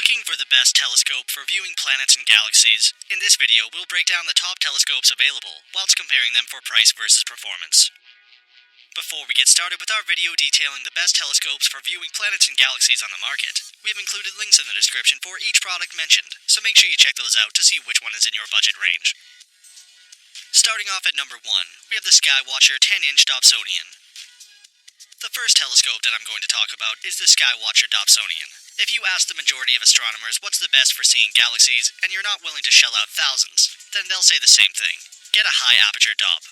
Looking for the best telescope for viewing planets and galaxies? In this video, we'll break down the top telescopes available, whilst comparing them for price versus performance. Before we get started with our video detailing the best telescopes for viewing planets and galaxies on the market, we have included links in the description for each product mentioned, so make sure you check those out to see which one is in your budget range. Starting off at number 1, we have the SkyWatcher 10-inch Dobsonian. The first telescope that I'm going to talk about is the SkyWatcher Dobsonian. If you ask the majority of astronomers what's the best for seeing galaxies, and you're not willing to shell out thousands, then they'll say the same thing: get a high aperture Dob.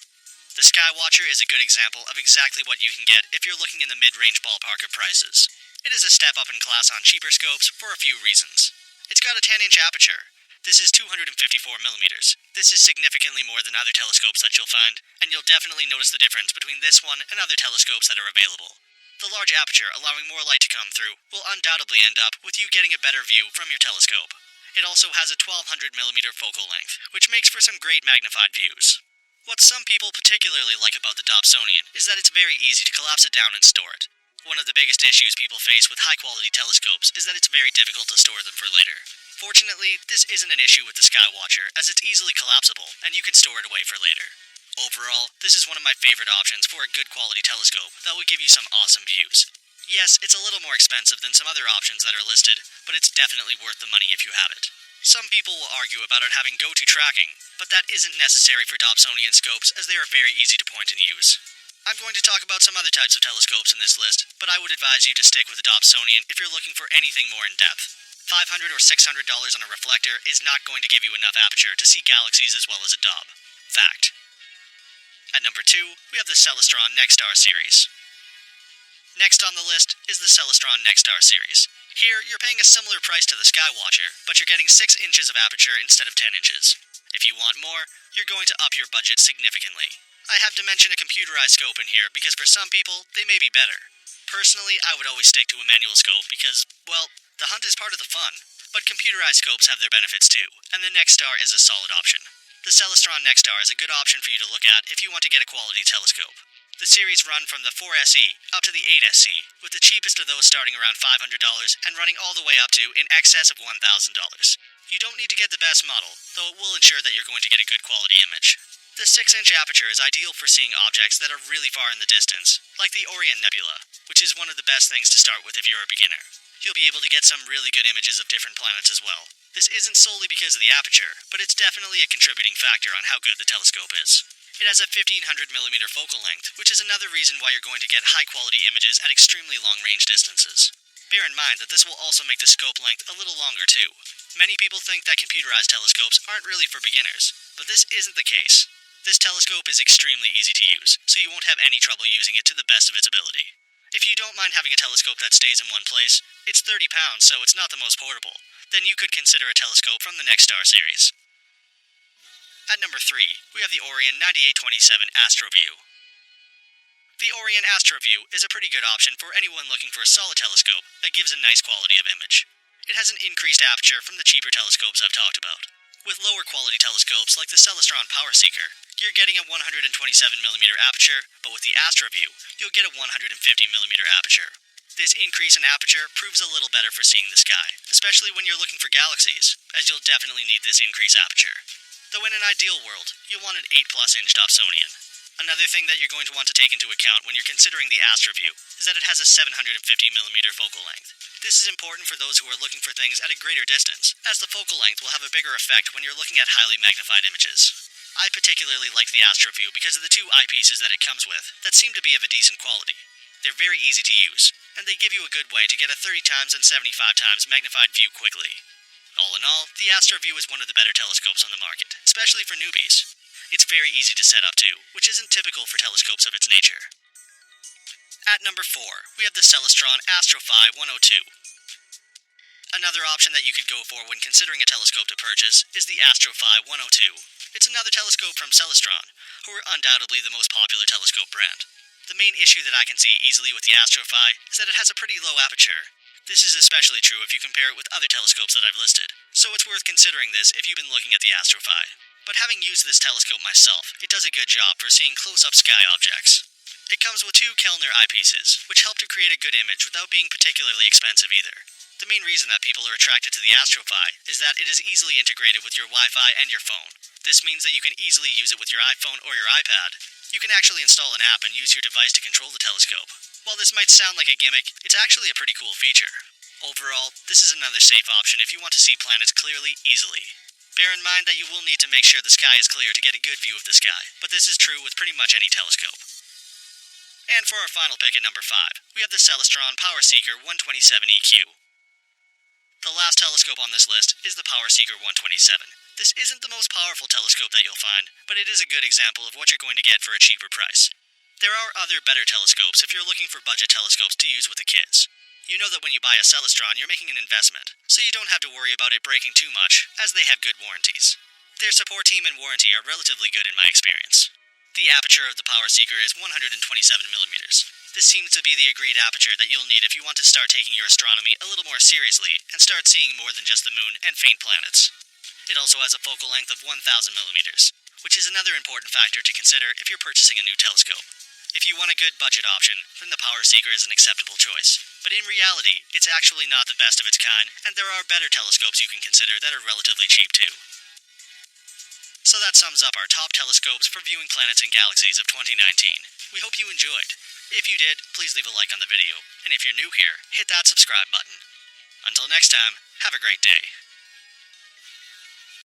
The SkyWatcher is a good example of exactly what you can get if you're looking in the mid-range ballpark of prices. It is a step up in class on cheaper scopes for a few reasons. It's got a 10-inch aperture. This is 254mm. This is significantly more than other telescopes that you'll find, and you'll definitely notice the difference between this one and other telescopes that are available. The large aperture, allowing more light to come through, will undoubtedly end up with you getting a better view from your telescope. It also has a 1200mm focal length, which makes for some great magnified views. What some people particularly like about the Dobsonian is that it's very easy to collapse it down and store it. One of the biggest issues people face with high-quality telescopes is that it's very difficult to store them for later. Fortunately, this isn't an issue with the SkyWatcher, as it's easily collapsible, and you can store it away for later. Overall, this is one of my favorite options for a good quality telescope that will give you some awesome views. Yes, it's a little more expensive than some other options that are listed, but it's definitely worth the money if you have it. Some people will argue about it having go-to tracking, but that isn't necessary for Dobsonian scopes as they are very easy to point and use. I'm going to talk about some other types of telescopes in this list, but I would advise you to stick with the Dobsonian if you're looking for anything more in-depth. $500 or $600 on a reflector is not going to give you enough aperture to see galaxies as well as a Dob. Fact. At number 2, we have the Celestron NexStar series. Next on the list is the Celestron NexStar series. Here, you're paying a similar price to the SkyWatcher, but you're getting 6 inches of aperture instead of 10 inches. If you want more, you're going to up your budget significantly. I have to mention a computerized scope in here because for some people, they may be better. Personally, I would always stick to a manual scope because, well, the hunt is part of the fun. But computerized scopes have their benefits too, and the NexStar is a solid option. The Celestron NexStar is a good option for you to look at if you want to get a quality telescope. The series run from the 4SE up to the 8SE, with the cheapest of those starting around $500 and running all the way up to in excess of $1,000. You don't need to get the best model, though it will ensure that you're going to get a good quality image. The 6-inch aperture is ideal for seeing objects that are really far in the distance, like the Orion Nebula, which is one of the best things to start with if you're a beginner. You'll be able to get some really good images of different planets as well. This isn't solely because of the aperture, but it's definitely a contributing factor on how good the telescope is. It has a 1500mm focal length, which is another reason why you're going to get high-quality images at extremely long-range distances. Bear in mind that this will also make the scope length a little longer too. Many people think that computerized telescopes aren't really for beginners, but this isn't the case. This telescope is extremely easy to use, so you won't have any trouble using it to the best of its ability. If you don't mind having a telescope that stays in one place, it's 30 pounds, so it's not the most portable, then you could consider a telescope from the NexStar series. At number 3, we have the Orion 9827 AstroView. The Orion AstroView is a pretty good option for anyone looking for a solid telescope that gives a nice quality of image. It has an increased aperture from the cheaper telescopes I've talked about. With lower quality telescopes like the Celestron PowerSeeker, you're getting a 127mm aperture, but with the AstroView, you'll get a 150mm aperture. This increase in aperture proves a little better for seeing the sky, especially when you're looking for galaxies, as you'll definitely need this increased aperture. Though in an ideal world, you'll want an 8+ inch Dobsonian. Another thing that you're going to want to take into account when you're considering the AstroView is that it has a 750mm focal length. This is important for those who are looking for things at a greater distance, as the focal length will have a bigger effect when you're looking at highly magnified images. I particularly like the AstroView because of the 2 eyepieces that it comes with that seem to be of a decent quality. They're very easy to use, and they give you a good way to get a 30x and 75x magnified view quickly. All in all, the AstroView is one of the better telescopes on the market, especially for newbies. It's very easy to set up too, which isn't typical for telescopes of its nature. At number 4, we have the Celestron AstroFi 102. Another option that you could go for when considering a telescope to purchase is the AstroFi 102. It's another telescope from Celestron, who are undoubtedly the most popular telescope brand. The main issue that I can see easily with the AstroFi is that it has a pretty low aperture. This is especially true if you compare it with other telescopes that I've listed, so it's worth considering this if you've been looking at the AstroFi. But having used this telescope myself, it does a good job for seeing close-up sky objects. It comes with 2 Kellner eyepieces, which help to create a good image without being particularly expensive either. The main reason that people are attracted to the AstroFi is that it is easily integrated with your Wi-Fi and your phone. This means that you can easily use it with your iPhone or your iPad. You can actually install an app and use your device to control the telescope. While this might sound like a gimmick, it's actually a pretty cool feature. Overall, this is another safe option if you want to see planets clearly, easily. Bear in mind that you will need to make sure the sky is clear to get a good view of the sky, but this is true with pretty much any telescope. And for our final pick at number 5, we have the Celestron PowerSeeker 127EQ. The last telescope on this list is the PowerSeeker 127. This isn't the most powerful telescope that you'll find, but it is a good example of what you're going to get for a cheaper price. There are other better telescopes if you're looking for budget telescopes to use with the kids. You know that when you buy a Celestron, you're making an investment, so you don't have to worry about it breaking too much, as they have good warranties. Their support team and warranty are relatively good in my experience. The aperture of the PowerSeeker is 127mm. This seems to be the agreed aperture that you'll need if you want to start taking your astronomy a little more seriously and start seeing more than just the moon and faint planets. It also has a focal length of 1000mm, which is another important factor to consider if you're purchasing a new telescope. If you want a good budget option, then the PowerSeeker is an acceptable choice. But in reality, it's actually not the best of its kind, and there are better telescopes you can consider that are relatively cheap too. So that sums up our top telescopes for viewing planets and galaxies of 2019. We hope you enjoyed. If you did, please leave a like on the video, and if you're new here, hit that subscribe button. Until next time, have a great day.